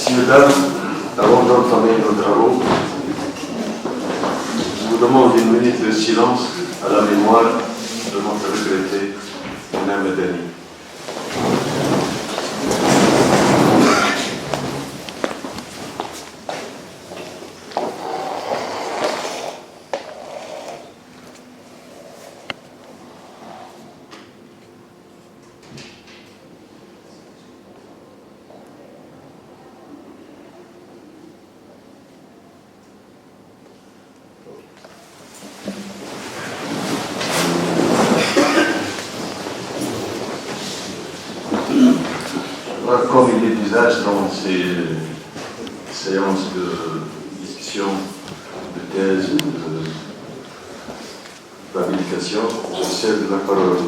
Messieurs, dames, avant d'entamer nos travaux, je vous demande une minute de silence à la mémoire de notre regretté Mona Medani. Comme il est d'usage dans ces séances de discussion, de thèse, d'habilitation, je cède la parole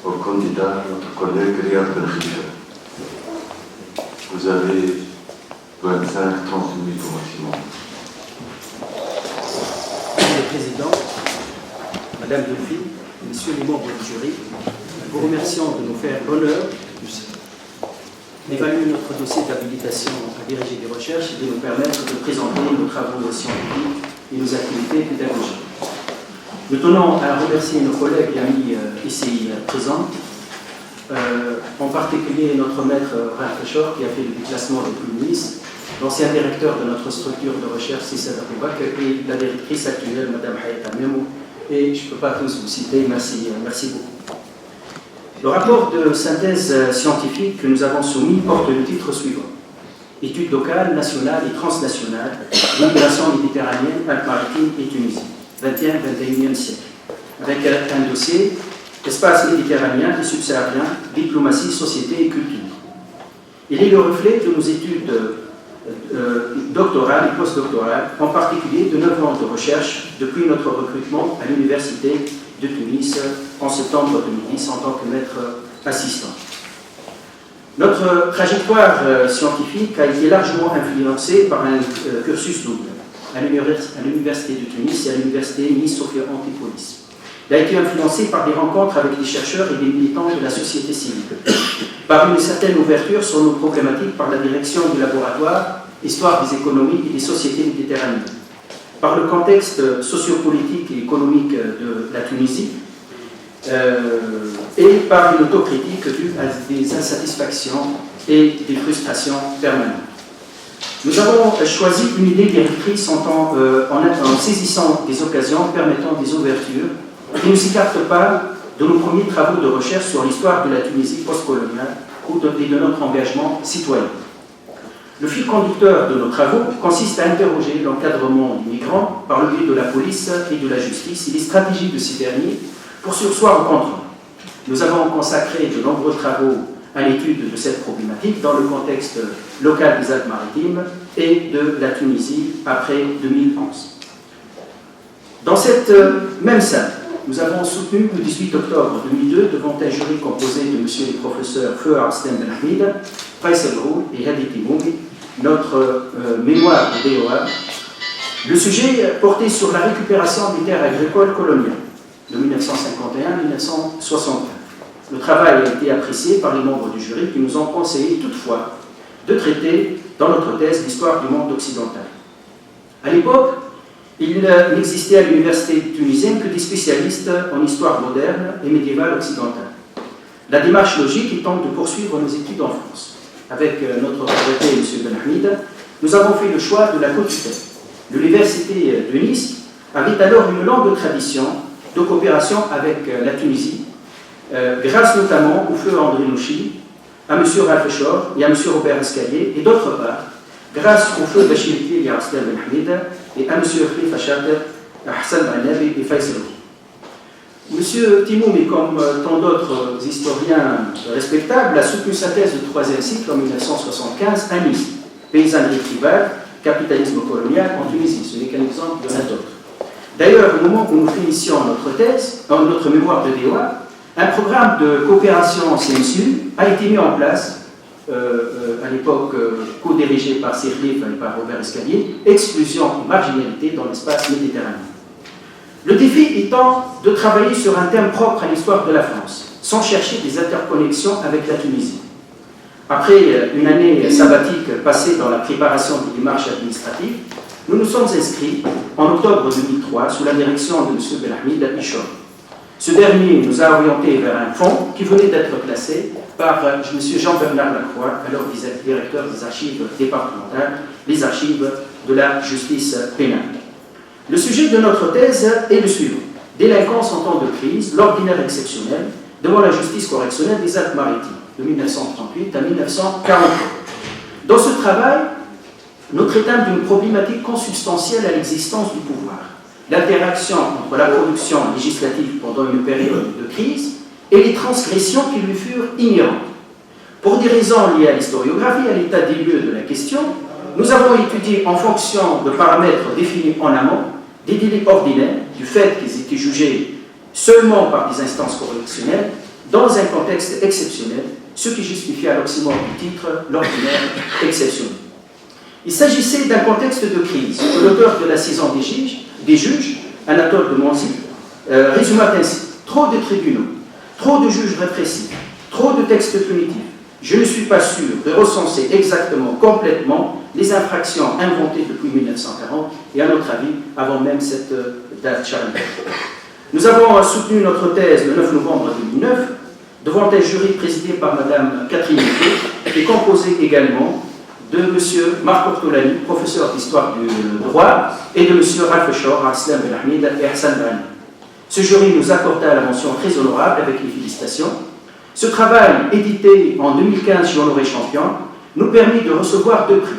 au candidat, notre collègue Riyad Belkhifa. Vous avez 25-30 minutes au maximum. Monsieur le Président, Madame Delphine, Messieurs les membres du jury, nous vous remercions de nous faire l'honneur d'évaluer notre dossier d'habilitation à diriger des recherches et de nous permettre de présenter nos travaux scientifiques et nos activités pédagogiques. Nous tenons à remercier nos collègues et amis ici présents, en particulier notre maître Ralph Shore qui a fait le déclassement de Nice, l'ancien directeur de notre structure de recherche Cissé Aboubak et la directrice actuelle Madame Hayat Memou. Et je ne peux pas tous vous citer, merci beaucoup. Le rapport de synthèse scientifique que nous avons soumis porte le titre suivant: Études locales, nationales et transnationales, migration méditerranéenne, Alpes-Maritimes et Tunisie, 21e siècle, avec un dossier espace méditerranéen et subsaharien, diplomatie, société et culture. Il est le reflet de nos études doctorales et postdoctorales, en particulier de 9 ans de recherche depuis notre recrutement à l'Université de Tunis en septembre 2010 en tant que maître assistant. Notre trajectoire scientifique a été largement influencée par un cursus double à l'Université de Tunis et à l'Université Nice-Sophia Antipolis. Il a été influencé par des rencontres avec des chercheurs et des militants de la société civile, par une certaine ouverture sur nos problématiques par la direction du laboratoire Histoire des économies et des sociétés méditerranéennes, par le contexte sociopolitique et économique de la Tunisie et par une autocritique due à des insatisfactions et des frustrations permanentes. Nous avons choisi une idée directrice en saisissant des occasions permettant des ouvertures qui ne s'écartent pas de nos premiers travaux de recherche sur l'histoire de la Tunisie postcoloniale et de notre engagement citoyen. Le fil conducteur de nos travaux consiste à interroger l'encadrement des migrants par le biais de la police et de la justice et les stratégies de ces derniers pour surseoir au contrôle. Nous avons consacré de nombreux travaux à l'étude de cette problématique dans le contexte local des Alpes-Maritimes et de la Tunisie après 2011. Dans cette même salle, nous avons soutenu le 18 octobre 2002 devant un jury composé de messieurs les professeurs Feu Arslan Belhamid, Faisal Roux et Hadi Timoumi, notre mémoire de DOA. Le sujet portait sur la récupération des terres agricoles coloniales de 1951 à 1961. Le travail a été apprécié par les membres du jury qui nous ont conseillé toutefois de traiter dans notre thèse l'histoire du monde occidental. À l'époque, il n'existait à l'université tunisienne que des spécialistes en histoire moderne et médiévale occidentale. La démarche logique étant de poursuivre nos études en France. Avec notre regretté M. Benhamid, nous avons fait le choix de la côte est. L'université de Nice avait alors une longue tradition de coopération avec la Tunisie, grâce notamment au feu André Nouchi, à M. Ralph Shore et à M. Robert Escalier, et d'autre part, grâce au feu Bachir Kili et Arslan Benhamid et à M. Khalifa Chater, Hassan Banabi et Faisal Roux. M. Timoumi, comme tant d'autres historiens respectables, a soutenu sa thèse de 3e cycle en 1975 à Nice, paysannerie tribale, capitalisme colonial en Tunisie. Ce n'est qu'un exemple de l'un d'autre. D'ailleurs, au moment où nous finissions notre thèse, dans notre mémoire de DOA, un programme de coopération CMSU a été mis en place, à l'époque co-dirigé par Sirlif et par Robert Escalier, exclusion et marginalité dans l'espace méditerranéen. Le défi étant de travailler sur un thème propre à l'histoire de la France, sans chercher des interconnexions avec la Tunisie. Après une année sabbatique passée dans la préparation des démarches administratives, nous nous sommes inscrits en octobre 2003 sous la direction de M. Belhamid Al-Ishor. Ce dernier nous a orientés vers un fonds qui venait d'être classé par M. Jean-Bernard Lacroix, alors directeur des archives départementales, les archives de la justice pénale. Le sujet de notre thèse est le suivant: délinquance en temps de crise, l'ordinaire exceptionnel devant la justice correctionnelle des Alpes-Maritimes, de 1938 à 1943. Dans ce travail, nous traitons d'une problématique consubstantielle à l'existence du pouvoir, l'interaction entre la production législative pendant une période de crise et les transgressions qui lui furent inhérentes. Pour des raisons liées à l'historiographie et à l'état des lieux de la question, nous avons étudié en fonction de paramètres définis en amont des délits ordinaires, du fait qu'ils étaient jugés seulement par des instances correctionnelles, dans un contexte exceptionnel, ce qui justifie à l'oxymore du titre l'ordinaire exceptionnel. Il s'agissait d'un contexte de crise que l'auteur de la saison des juges, Anatole de Monzy, résuma ainsi: trop de tribunaux, trop de juges répressifs, trop de textes punitifs. Je ne suis pas sûr de recenser exactement, complètement, les infractions inventées depuis 1940 et, à notre avis, avant même cette date charnière. Nous avons soutenu notre thèse le 9 novembre 2009 devant un jury présidé par Mme Catherine Moutet et composé également de M. Marc Ortolani, professeur d'histoire du droit, et de M. Ralph Shor, Arslan Belhamid et Hassan Bani. Ce jury nous accorda la mention très honorable avec les félicitations. Ce travail, édité en 2015 chez Honoré Champion, nous permit de recevoir 2 prix: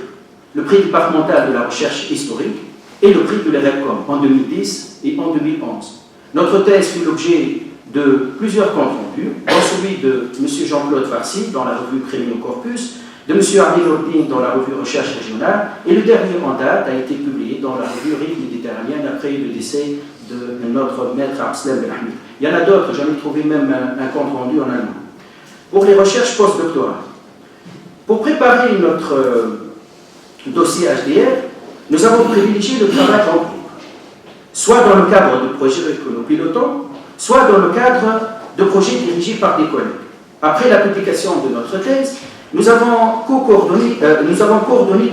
le prix départemental de la recherche historique et le prix de l'ERECOM en 2010 et en 2011. Notre thèse fut l'objet de plusieurs comptes rendus, dont celui de M. Jean-Claude Farcy dans la revue Criminal Corpus, de M. Arnaud Lordin dans la revue Recherche régionale, et le dernier en date a été publié dans la revue Rive méditerranéenne après le décès de notre maître Arslan Belhamid. Il y en a d'autres, j'en ai trouvé même un compte rendu en allemand. Pour les recherches postdoctorales, pour préparer notre dossier HDR, nous avons privilégié le travail en groupe, soit dans le cadre de projets que nous pilotons, soit dans le cadre de projets dirigés par des collègues. Après la publication de notre thèse, nous avons coordonné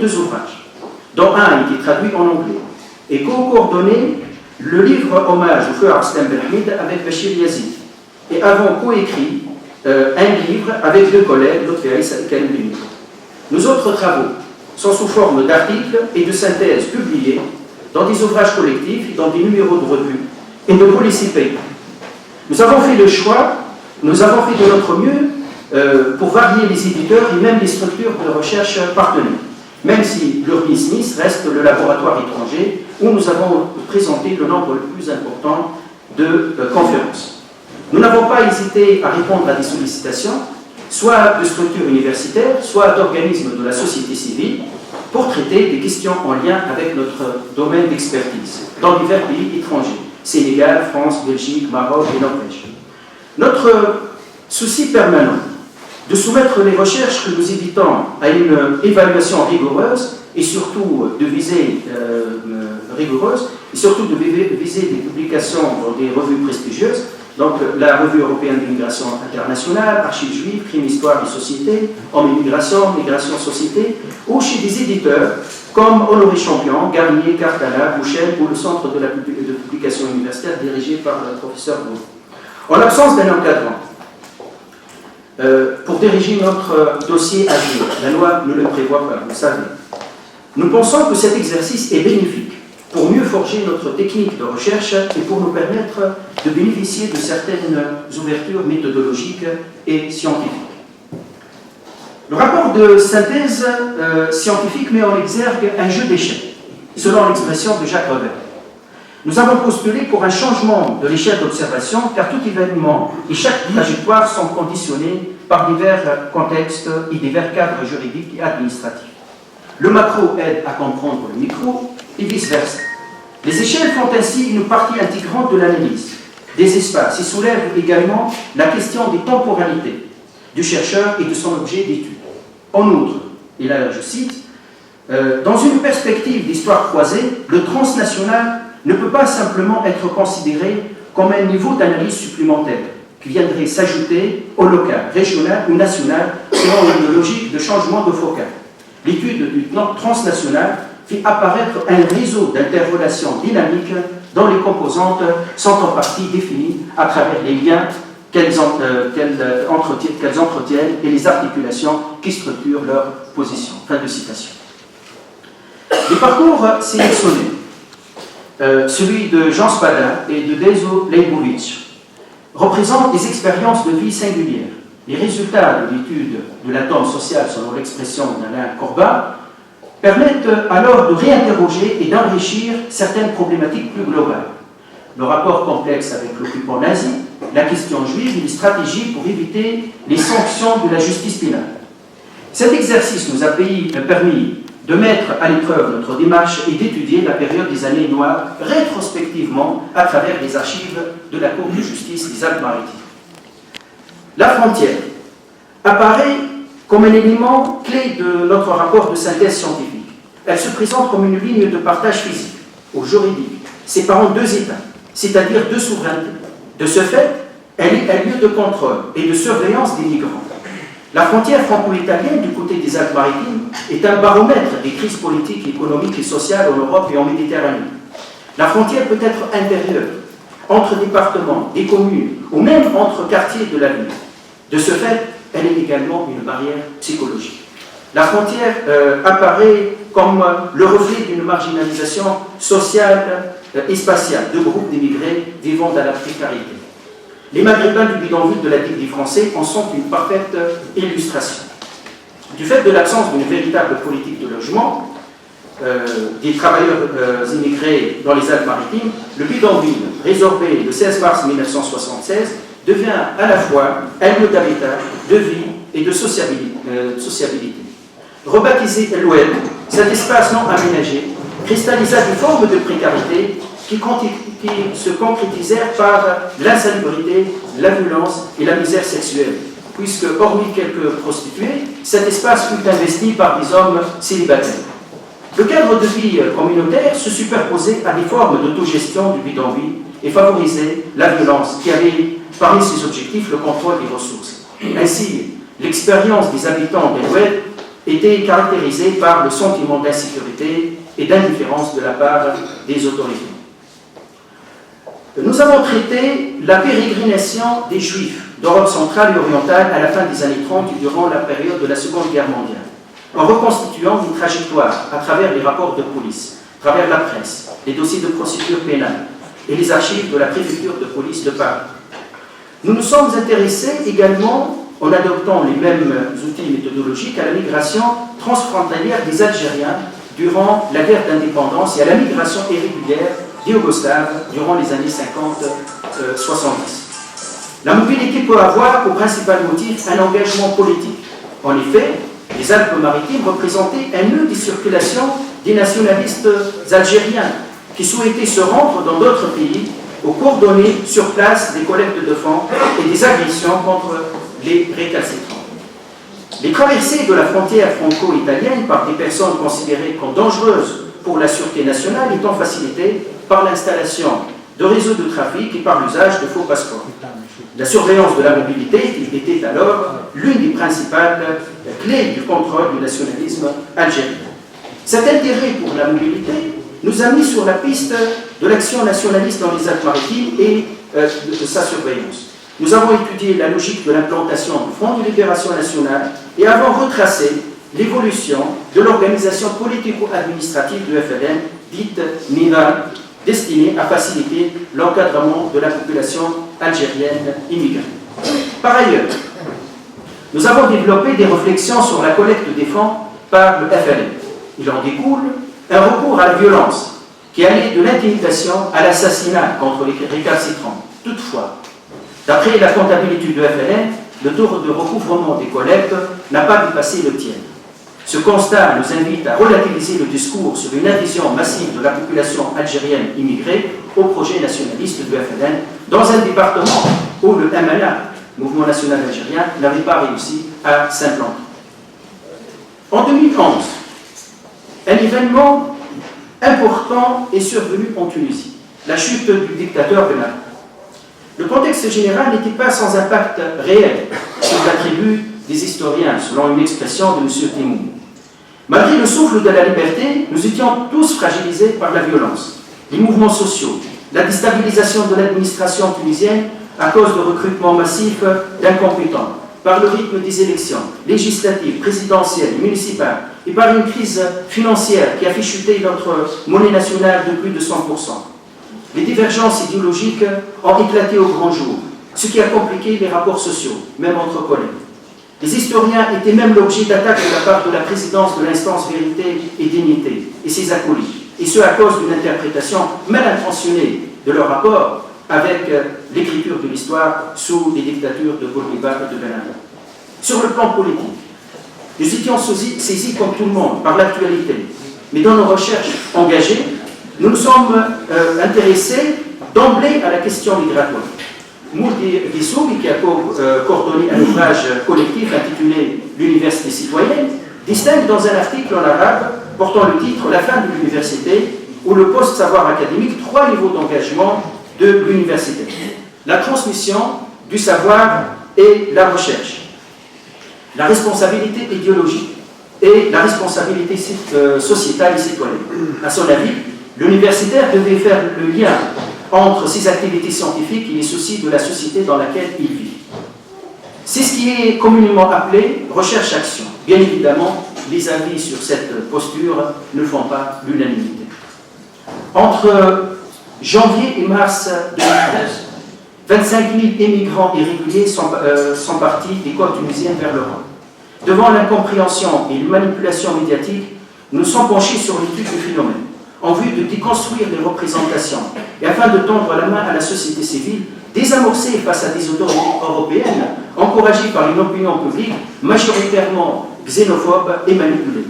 2 ouvrages, dont un a été traduit en anglais, et co-coordonné le livre Hommage au feu Arslan Belhamid avec Bachir Yazid, et avons coécrit un livre avec 2 collègues, Lotfi Aïssa et Karim Beni. Nos autres travaux sont sous forme d'articles et de synthèses publiés dans des ouvrages collectifs, dans des numéros de revues et de policy papers. Nous avons fait le choix, nous avons fait de notre mieux pour varier les éditeurs et même les structures de recherche partenaires, même si l'Urban Smith reste le laboratoire étranger où nous avons présenté le nombre le plus important de conférences. Nous n'avons pas hésité à répondre à des sollicitations, soit de structures universitaires, soit d'organismes de la société civile, pour traiter des questions en lien avec notre domaine d'expertise, dans divers pays étrangers, Sénégal, France, Belgique, Maroc et Norvège. Notre souci permanent de soumettre les recherches que nous éditons à une évaluation rigoureuse et surtout de visée des publications dans des revues prestigieuses, donc la revue européenne d'immigration internationale, Archives juives, Crime, Histoire et Société, Hommes, Immigration, Migration, Société, ou chez des éditeurs comme Honoré Champion, Garnier, Cartala, Bouchel ou le Centre de publication universitaire dirigé par le professeur Beau. En l'absence d'un encadrant, pour diriger notre dossier à venir, la loi ne le prévoit pas, vous le savez. Nous pensons que cet exercice est bénéfique pour mieux forger notre technique de recherche et pour nous permettre de bénéficier de certaines ouvertures méthodologiques et scientifiques. Le rapport de synthèse scientifique met en exergue un jeu d'échecs, selon l'expression de Jacques Revers. Nous avons postulé pour un changement de l'échelle d'observation, car tout événement et chaque trajectoire sont conditionnés par divers contextes et divers cadres juridiques et administratifs. Le macro aide à comprendre le micro et vice-versa. Les échelles font ainsi une partie intégrante de l'analyse des espaces et soulèvent également la question des temporalités du chercheur et de son objet d'étude. En outre, et là je cite, dans une perspective d'histoire croisée, le transnational ne peut pas simplement être considéré comme un niveau d'analyse supplémentaire, qui viendraient s'ajouter au local, régional ou national selon une logique de changement de focal. L'étude du transnational fit apparaître un réseau d'interrelations dynamiques dont les composantes sont en partie définies à travers les liens qu'elles entretiennent et les articulations qui structurent leur position. Fin de citation. Les parcours sélectionnés, celui de Jean Spada et de Dezo Leibovitch, représentent des expériences de vie singulières. Les résultats de l'étude de l'atome social, selon l'expression d'Alain Corbat, permettent alors de réinterroger et d'enrichir certaines problématiques plus globales. Le rapport complexe avec l'occupant nazi, la question juive et les stratégies pour éviter les sanctions de la justice pénale. Cet exercice nous a permis de mettre à l'épreuve notre démarche et d'étudier la période des années noires rétrospectivement à travers les archives de la Cour de justice des Alpes-Maritimes. La frontière apparaît comme un élément clé de notre rapport de synthèse scientifique. Elle se présente comme une ligne de partage physique, ou juridique, séparant deux États, c'est-à-dire deux souverainetés. De ce fait, elle est un lieu de contrôle et de surveillance des migrants. La frontière franco-italienne du côté des Alpes-Maritimes est un baromètre des crises politiques, économiques et sociales en Europe et en Méditerranée. La frontière peut être intérieure, entre départements, des communes, ou même entre quartiers de la ville. De ce fait, elle est également une barrière psychologique. La frontière apparaît comme le reflet d'une marginalisation sociale et spatiale de groupes d'immigrés vivant dans la précarité. Les Maghrébins du bidonville de la Ligue des Français en sont une parfaite illustration. Du fait de l'absence d'une véritable politique de logement des travailleurs immigrés dans les Alpes-Maritimes, le bidonville, résorbé le 16 mars 1976, devient à la fois un lieu d'habitat, de vie et de sociabilité. Rebaptisé El-Oued, cet espace non aménagé cristallisa des formes de précarité qui se concrétisèrent par l'insalubrité, la violence et la misère sexuelle, puisque, hormis quelques prostituées, cet espace fut investi par des hommes célibataires. Le cadre de vie communautaire se superposait à des formes d'autogestion du bidonville et favorisait la violence qui avait parmi ses objectifs le contrôle des ressources. Ainsi, l'expérience des habitants d'El-Oued était caractérisée par le sentiment d'insécurité et d'indifférence de la part des autorités. Nous avons traité la pérégrination des Juifs d'Europe centrale et orientale à la fin des années 30 et durant la période de la Seconde Guerre mondiale, en reconstituant une trajectoire à travers les rapports de police, à travers la presse, les dossiers de procédure pénale et les archives de la préfecture de police de Paris. Nous nous sommes intéressés également, en adoptant les mêmes outils méthodologiques, à la migration transfrontalière des Algériens durant la guerre d'indépendance et à la migration irrégulière des Yougoslaves durant les années 50-70. La mobilité peut avoir pour principal motif un engagement politique. En effet, les Alpes-Maritimes représentaient un nœud de circulation des nationalistes algériens qui souhaitaient se rendre dans d'autres pays pour coordonner sur place des collectes de fonds et des agressions contre les récalcitrants. Les traversées de la frontière franco-italienne par des personnes considérées comme dangereuses pour la sûreté nationale étant facilitées par l'installation de réseaux de trafic et par l'usage de faux passeports. La surveillance de la mobilité était alors l'une des principales clés du contrôle du nationalisme algérien. Cet intérêt pour la mobilité nous a mis sur la piste de l'action nationaliste dans les Alpes-Maritimes et de sa surveillance. Nous avons étudié la logique de l'implantation du Front de libération nationale et avons retracé l'évolution de l'organisation politico-administrative du FLN, dite MIRA, destinée à faciliter l'encadrement de la population algérienne immigrée. Par ailleurs, nous avons développé des réflexions sur la collecte des fonds par le FLN. Il en découle un recours à la violence qui allait de l'intimidation à l'assassinat contre les récalcitrants. Toutefois, d'après la comptabilité du FLN, le taux de recouvrement des collectes n'a pas dépassé le tiers. Ce constat nous invite à relativiser le discours sur une adhésion massive de la population algérienne immigrée au projet nationaliste du FLN dans un département où le MNA, Mouvement National Algérien, n'avait pas réussi à s'implanter. En 2011, un événement important est survenu en Tunisie, la chute du dictateur Ben Ali. Le contexte général n'était pas sans impact réel sur la tribu des historiens, selon une expression de M. Timoun. Malgré le souffle de la liberté, nous étions tous fragilisés par la violence, les mouvements sociaux, la déstabilisation de l'administration tunisienne à cause de recrutements massifs d'incompétents, par le rythme des élections législatives, présidentielles, municipales, et par une crise financière qui a fait chuter notre monnaie nationale de plus de 100%. Les divergences idéologiques ont éclaté au grand jour, ce qui a compliqué les rapports sociaux, même entre collègues. Les historiens étaient même l'objet d'attaques de la part de la présidence de l'instance Vérité et Dignité et ses acolytes, et ce à cause d'une interprétation mal intentionnée de leur rapport avec l'écriture de l'histoire sous les dictatures de Bourguiba et de Ben Ali. Sur le plan politique, nous étions saisis comme tout le monde par l'actualité, mais dans nos recherches engagées, nous nous sommes intéressés d'emblée à la question migratoire. Moudi Ghissoubi, qui a coordonné un ouvrage collectif intitulé « L'université citoyenne », distingue dans un article en arabe portant le titre « La fin de l'université » ou le post-savoir académique, 3 niveaux d'engagement de l'université. La transmission du savoir et la recherche. La responsabilité idéologique et la responsabilité sociétale et citoyenne. À son avis, l'universitaire devait faire le lien entre ses activités scientifiques et les soucis de la société dans laquelle il vit. C'est ce qui est communément appelé recherche-action. Bien évidemment, les avis sur cette posture ne font pas l'unanimité. Entre janvier et mars 2013, 25 000 émigrants irréguliers sont partis des côtes tunisiennes vers l'Europe. Devant l'incompréhension et la manipulation médiatique, nous nous sommes penchés sur l'étude du phénomène, en vue de déconstruire les représentations et afin de tendre la main à la société civile, désamorcée face à des autorités européennes, encouragées par une opinion publique majoritairement xénophobe et manipulée.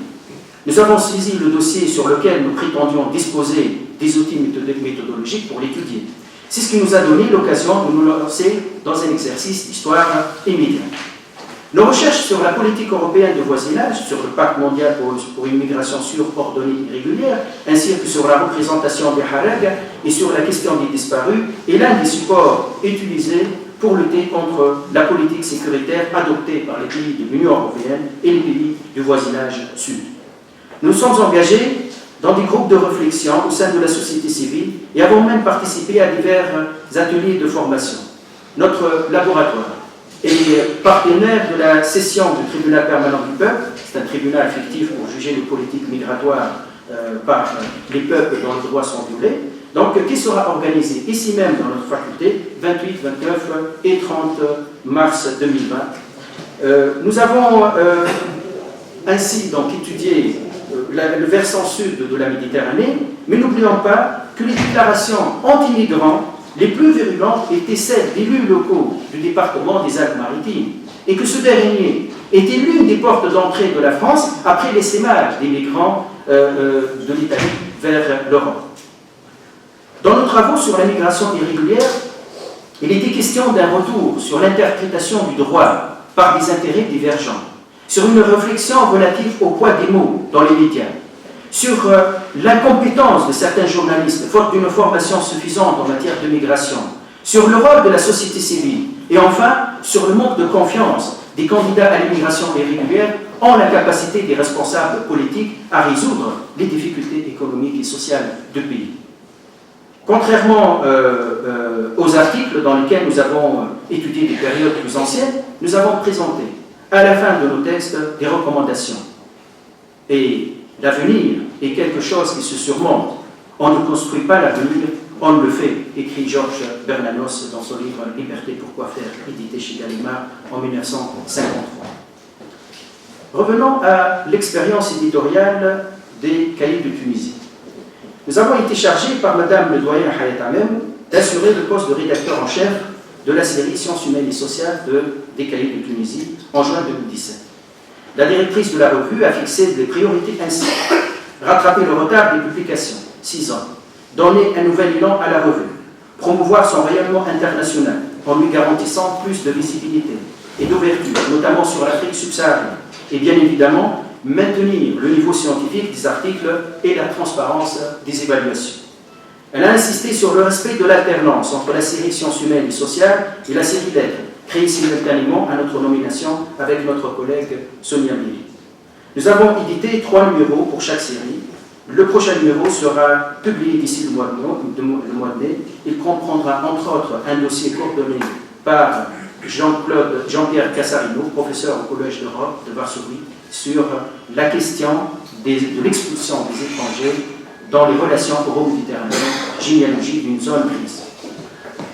Nous avons saisi le dossier sur lequel nous prétendions disposer des outils méthodologiques pour l'étudier. C'est ce qui nous a donné l'occasion de nous lancer dans un exercice d'histoire immédiate. Nos recherches sur la politique européenne de voisinage, sur le pacte mondial pour une migration sûre, ordonnée et régulière, ainsi que sur la représentation des Harag et sur la question des disparus, est l'un des supports utilisés pour lutter contre la politique sécuritaire adoptée par les pays de l'Union européenne et les pays du voisinage sud. Nous sommes engagés dans des groupes de réflexion au sein de la société civile et avons même participé à divers ateliers de formation. Notre laboratoire est partenaire de la session du tribunal permanent du peuple, c'est un tribunal fictif pour juger les politiques migratoires par les peuples dont les droits sont violés, donc qui sera organisé ici même dans notre faculté, 28, 29 et 30 mars 2020. Nous avons ainsi donc étudié le versant sud de la Méditerranée, mais n'oublions pas que les déclarations anti-migrants les plus virulentes étaient celles d'élus locaux du département des Alpes-Maritimes, et que ce dernier était l'une des portes d'entrée de la France après l'essaimage des migrants de l'Italie vers l'Europe. Dans nos travaux sur la migration irrégulière, il était question d'un retour sur l'interprétation du droit par des intérêts divergents, sur une réflexion relative au poids des mots dans les médias, sur l'incompétence de certains journalistes, faute d'une formation suffisante en matière de migration, sur le rôle de la société civile, et enfin sur le manque de confiance des candidats à l'immigration irrégulière en la capacité des responsables politiques à résoudre les difficultés économiques et sociales du pays. Contrairement aux articles dans lesquels nous avons étudié des périodes plus anciennes, nous avons présenté à la fin de nos textes des recommandations. Et l'avenir est quelque chose qui se surmonte. On ne construit pas l'avenir, on le fait, écrit Georges Bernanos dans son livre « Liberté, pourquoi faire ?», édité chez Gallimard en 1953. Revenons à l'expérience éditoriale des Cahiers de Tunisie. Nous avons été chargés par Madame le doyen Hayat Amem d'assurer le poste de rédacteur en chef de la série Sciences humaines et sociales des Cahiers de Tunisie en juin 2017. La directrice de la revue a fixé des priorités ainsi. Rattraper le retard des publications, 6 ans. Donner un nouvel élan à la revue. Promouvoir son rayonnement international en lui garantissant plus de visibilité et d'ouverture, notamment sur l'Afrique subsaharienne. Et bien évidemment, maintenir le niveau scientifique des articles et la transparence des évaluations. Elle a insisté sur le respect de l'alternance entre la série Sciences humaines et sociales et la série Lettres, créée simultanément à notre nomination avec notre collègue Sonia Méry. Nous avons édité 3 numéros pour chaque série. Le prochain numéro sera publié d'ici le mois de mai. Il comprendra entre autres un dossier coordonné par Jean-Pierre Cassarino, professeur au Collège d'Europe de Varsovie, sur la question de l'expulsion des étrangers dans les relations euro-méditerranéennes, généalogie d'une zone grise.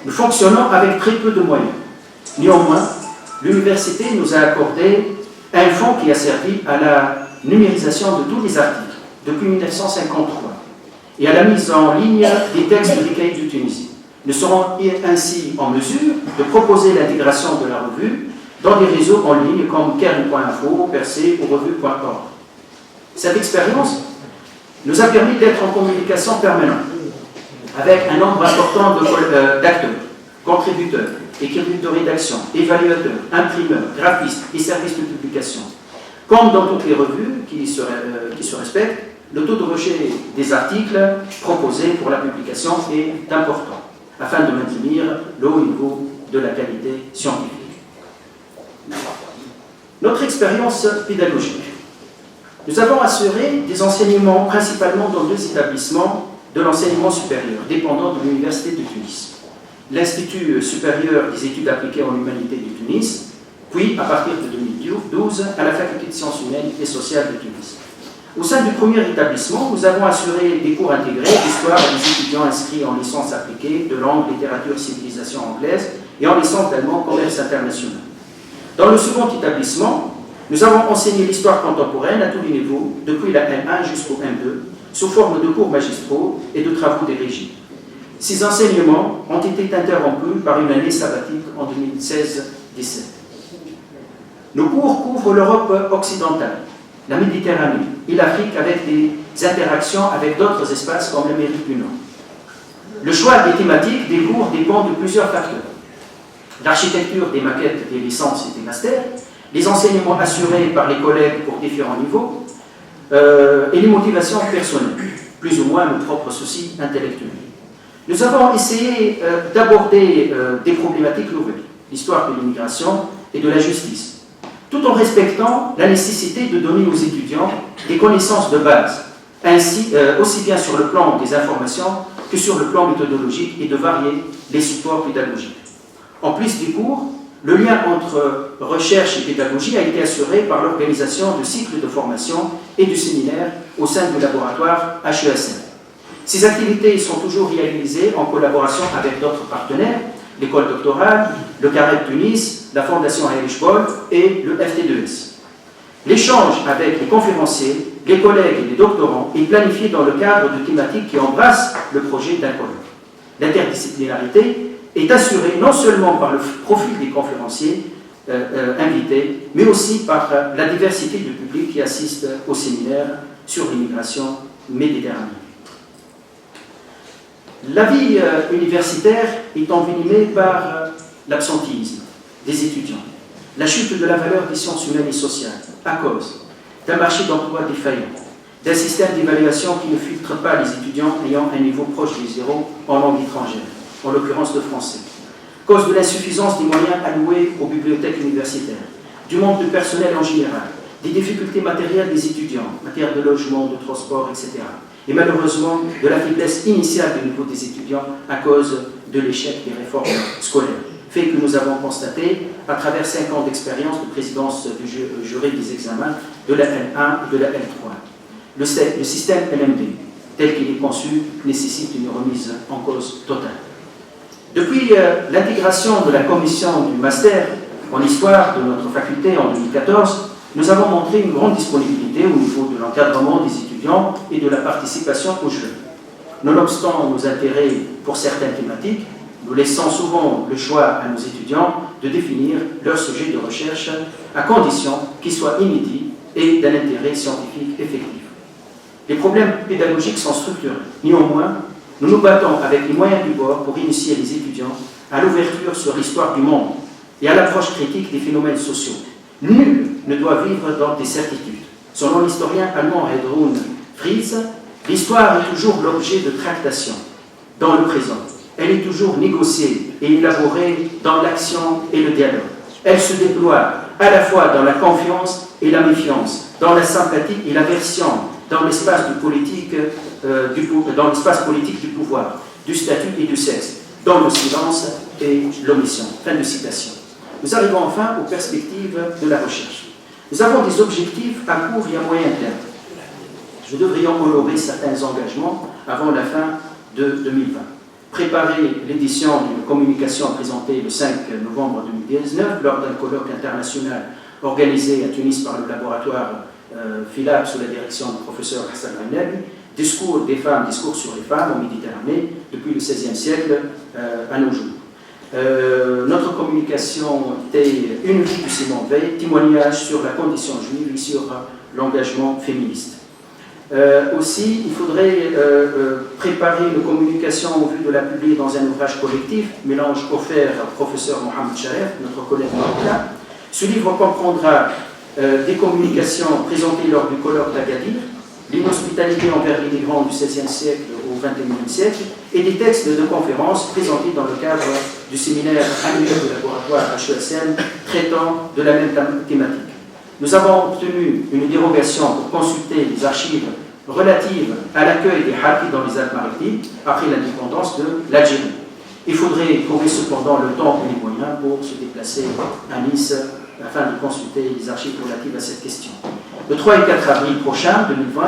Nous fonctionnons avec très peu de moyens. Néanmoins, l'université nous a accordé un fonds qui a servi à la numérisation de tous les articles depuis 1953 et à la mise en ligne des textes des cahiers de Tunisie. Nous serons ainsi en mesure de proposer l'intégration de la revue dans des réseaux en ligne comme Kern.info, Percé ou revue.org. Cette expérience nous a permis d'être en communication permanente avec un nombre important d'acteurs, contributeurs, écrivains de rédaction, évaluateurs, imprimeurs, graphistes et services de publication. Comme dans toutes les revues qui se respectent, le taux de rejet des articles proposés pour la publication est important, afin de maintenir le haut niveau de la qualité scientifique. Notre expérience pédagogique. Nous avons assuré des enseignements principalement dans 2 établissements de l'enseignement supérieur, dépendants de l'Université de Tunis. L'Institut supérieur des études appliquées en humanité de Tunis, puis, à partir de 2012, à la Faculté de sciences humaines et sociales de Tunis. Au sein du premier établissement, nous avons assuré des cours intégrés d'histoire à des étudiants inscrits en licence appliquée de langue, littérature, civilisation anglaise et en licence d'allemand, commerce international. Dans le second établissement, nous avons enseigné l'histoire contemporaine à tous les niveaux, depuis la M1 jusqu'au M2, sous forme de cours magistraux et de travaux des régies. Ces enseignements ont été interrompus par une année sabbatique en 2016-17. Nos cours couvrent l'Europe occidentale, la Méditerranée et l'Afrique avec des interactions avec d'autres espaces comme l'Amérique du Nord. Le choix des thématiques des cours dépend de plusieurs facteurs. L'architecture des maquettes des licences et des masters, les enseignements assurés par les collègues pour différents niveaux, et les motivations personnelles, plus ou moins nos propres soucis intellectuels. Nous avons essayé d'aborder des problématiques nouvelles, l'histoire de l'immigration et de la justice, tout en respectant la nécessité de donner aux étudiants des connaissances de base, ainsi, aussi bien sur le plan des informations que sur le plan méthodologique et de varier les supports pédagogiques. En plus des cours, le lien entre recherche et pédagogie a été assuré par l'organisation de cycles de formation et de séminaires au sein du laboratoire HESM. Ces activités sont toujours réalisées en collaboration avec d'autres partenaires, l'école doctorale, le Carré de Tunis, la Fondation Heinrich Böll et le FT2S. L'échange avec les conférenciers, les collègues et les doctorants est planifié dans le cadre de thématiques qui embrassent le projet d'un colloque. L'interdisciplinarité est assurée non seulement par le profil des conférenciers invités, mais aussi par la diversité du public qui assiste au séminaire sur l'immigration méditerranéenne. La vie universitaire est envenimée par l'absentéisme des étudiants, la chute de la valeur des sciences humaines et sociales, à cause d'un marché d'emploi défaillant, d'un système d'évaluation qui ne filtre pas les étudiants ayant un niveau proche du zéro en langue étrangère, en l'occurrence le français, cause de l'insuffisance des moyens alloués aux bibliothèques universitaires, du manque de personnel en général, des difficultés matérielles des étudiants, en matière de logement, de transport, etc. Et malheureusement de la faiblesse initiale du niveau des étudiants à cause de l'échec des réformes scolaires, fait que nous avons constaté à travers 5 ans d'expérience de présidence du jury des examens de la L1 et de la L3. Le système LMD, tel qu'il est conçu, nécessite une remise en cause totale. Depuis l'intégration de la commission du master en histoire de notre faculté en 2014, nous avons montré une grande disponibilité au niveau de l'encadrement des étudiants et de la participation aux jeux. Nonobstant nos intérêts pour certaines thématiques, nous laissons souvent le choix à nos étudiants de définir leur sujet de recherche à condition qu'il soit inédit et d'un intérêt scientifique effectif. Les problèmes pédagogiques sont structurés. Néanmoins, nous nous battons avec les moyens du bord pour initier les étudiants à l'ouverture sur l'histoire du monde et à l'approche critique des phénomènes sociaux. Nul ne doit vivre dans des certitudes. Selon l'historien allemand Heidrun Fries, l'histoire est toujours l'objet de tractations. dans le présent. Elle est toujours négociée et élaborée dans l'action et le dialogue. Elle se déploie à la fois dans la confiance et la méfiance, dans la sympathie et l'aversion, dans l'espace politique du pouvoir, du statut et du sexe, dans le silence et l'omission. Fin de citation. Nous arrivons enfin aux perspectives de la recherche. Nous avons des objectifs à court et à moyen terme. Nous devrions honorer certains engagements avant la fin de 2020. Préparer l'édition d'une communication présentée le 5 novembre 2019 lors d'un colloque international organisé à Tunis par le laboratoire Philab sous la direction du professeur Hassan Renebi, discours des femmes, discours sur les femmes en Méditerranée depuis le XVIe siècle à nos jours. Notre communication était Une vie de Simone Veil, témoignage sur la condition juive et sur l'engagement féministe. Aussi, il faudrait préparer une communication en vue de la publier dans un ouvrage collectif, mélange offert au professeur Mohamed Charef, notre collègue marocain. Ce livre comprendra des communications présentées lors du colloque d'Agadir, l'inhospitalité envers les migrants du XVIe siècle au XXIe siècle, et des textes de conférences présentés dans le cadre du séminaire annuel du laboratoire HESM traitant de la même thématique. Nous avons obtenu une dérogation pour consulter les archives relatives à l'accueil des Harkis dans les Alpes-Maritimes après l'indépendance de l'Algérie. Il faudrait trouver cependant le temps et les moyens pour se déplacer à Nice afin de consulter les archives relatives à cette question. Le 3 et 4 avril prochain, 2020,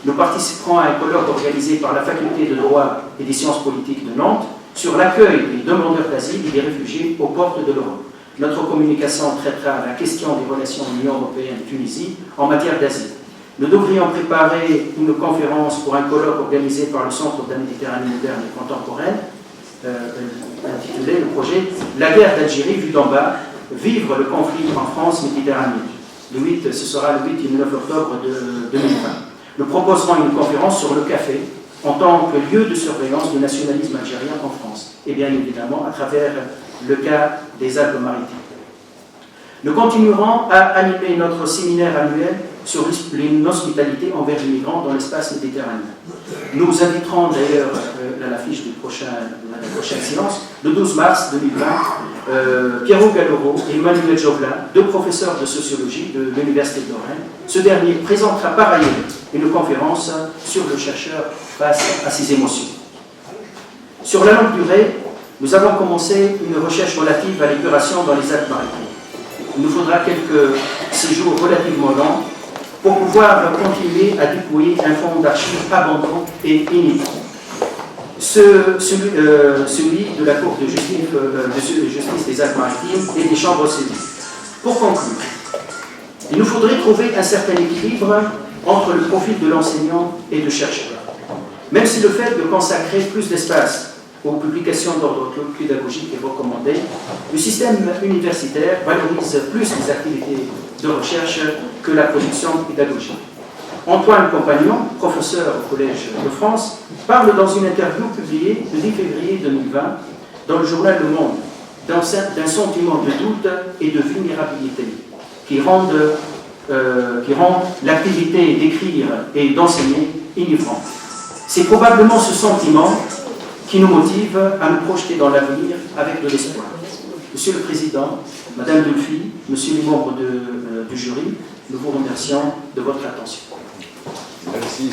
nous participerons à un colloque organisé par la Faculté de droit et des sciences politiques de Nantes sur l'accueil des demandeurs d'asile et des réfugiés aux portes de l'Europe. Notre communication traitera la question des relations Union européenne-Tunisie en matière d'asile. Nous devrions préparer une conférence pour un colloque organisé par le Centre de la Méditerranée moderne et contemporaine, intitulé le projet « La guerre d'Algérie vue d'en bas, vivre le conflit en France méditerranéenne ». Ce sera le 8 et le 9 octobre 2020. Nous proposerons une conférence sur le café en tant que lieu de surveillance du nationalisme algérien en France, et bien évidemment à travers le cas des Alpes-Maritimes. Nous continuerons à animer notre séminaire annuel sur l'inhospitalité envers les migrants dans l'espace méditerranéen. Nous inviterons d'ailleurs à l'affiche de la prochaine séance, le 12 mars 2020, Piero Galloro et Emmanuel Joblin, deux professeurs de sociologie de l'Université de Lorraine. Ce dernier présentera par ailleurs une conférence sur le chercheur face à ses émotions. Sur la longue durée, nous avons commencé une recherche relative à l'épuration dans les Alpes-Maritimes. Il nous faudra quelques séjours relativement longs pour pouvoir continuer à déployer un fonds d'archives abondant et inédit. Celui de la Cour de justice des Alpes-Maritimes et des chambres civiles. Pour conclure, il nous faudrait trouver un certain équilibre entre le profil de l'enseignant et du chercheur. Même si le fait de consacrer plus d'espace aux publications d'ordre pédagogique est recommandé, le système universitaire valorise plus les activités de recherche que la production pédagogique. Antoine Compagnon, professeur au Collège de France, parle dans une interview publiée le 10 février 2020 dans le journal Le Monde d'un sentiment de doute et de vulnérabilité qui rend l'activité d'écrire et d'enseigner enivrante. C'est probablement ce sentiment qui nous motive à nous projeter dans l'avenir avec de l'espoir. Monsieur le Président, Madame Delphi, Monsieur les membres du jury, nous vous remercions de votre attention. Merci.